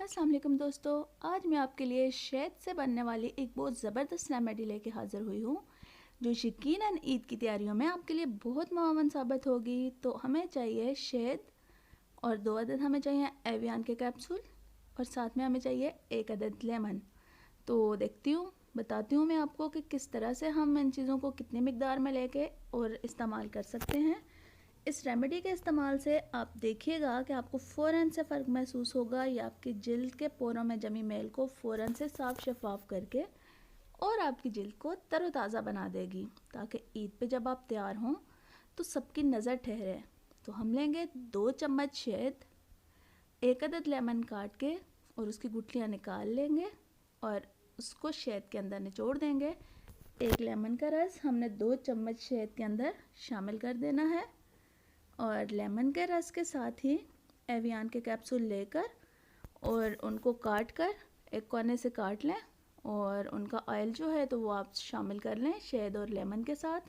अस्सलाम वालेकुम दोस्तों, आज मैं आपके लिए शहद से बनने वाली एक बहुत ज़बरदस्त रेमेडी लेके हाज़िर हुई हूँ जो यकीनन ईद की तैयारियों में आपके लिए बहुत मुआवन साबित होगी। तो हमें चाहिए शहद और 2 अदद हमें चाहिए एवियन के कैप्सूल और साथ में हमें चाहिए 1 अदद लेमन। तो बताती हूँ मैं आपको कि किस तरह से हम इन चीज़ों को कितनी मिकदार में लेके और इस्तेमाल कर सकते हैं। इस रेमेडी के इस्तेमाल से आप देखिएगा कि आपको फ़ौरन से फ़र्क महसूस होगा। या आपकी जिल्द के पोरों में जमी मैल को फ़ौरन से साफ़ शफाफ करके और आपकी जिल्द को तरोताज़ा बना देगी, ताकि ईद पे जब आप तैयार हों तो सबकी नज़र ठहरे। तो हम लेंगे 2 चम्मच शहद, 1 अदद लेमन काट के और उसकी गुठलियाँ निकाल लेंगे और उसको शहद के अंदर निचोड़ देंगे। 1 लेमन का रस हमने 2 चम्मच शहद के अंदर शामिल कर देना है और लेमन के रस के साथ ही एवियन के कैप्सूल लेकर और उनको काट कर एक कोने से काट लें और उनका ऑयल जो है तो वो आप शामिल कर लें शहद और लेमन के साथ।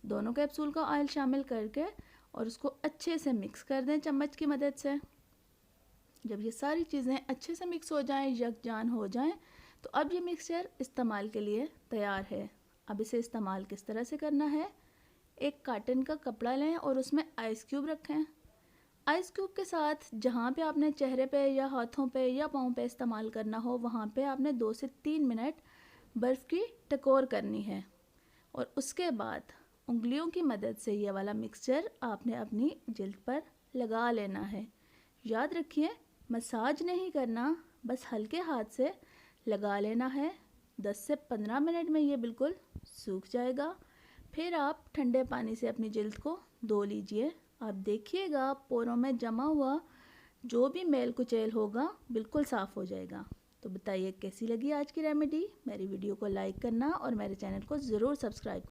दोनों कैप्सूल का ऑयल शामिल करके और उसको अच्छे से मिक्स कर दें चम्मच की मदद से। जब ये सारी चीज़ें अच्छे से मिक्स हो जाएं, यकजान हो जाएं, तो अब ये मिक्सचर इस्तेमाल के लिए तैयार है। अब इसे इस्तेमाल किस तरह से करना है, एक कॉटन का कपड़ा लें और उसमें आइस क्यूब रखें। आइस क्यूब के साथ जहाँ पे आपने चेहरे पे या हाथों पे या पाँव पे इस्तेमाल करना हो वहाँ पे आपने 2 से 3 मिनट बर्फ़ की टकोर करनी है और उसके बाद उंगलियों की मदद से ये वाला मिक्सचर आपने अपनी जिल्द पर लगा लेना है। याद रखिए, मसाज नहीं करना, बस हल्के हाथ से लगा लेना है। 10 से 15 मिनट में ये बिल्कुल सूख जाएगा। फिर आप ठंडे पानी से अपनी जिल्द को धो लीजिए। आप देखिएगा पोरों में जमा हुआ जो भी मैल कुचैल होगा बिल्कुल साफ़ हो जाएगा। तो बताइए कैसी लगी आज की रेमेडी। मेरी वीडियो को लाइक करना और मेरे चैनल को ज़रूर सब्सक्राइब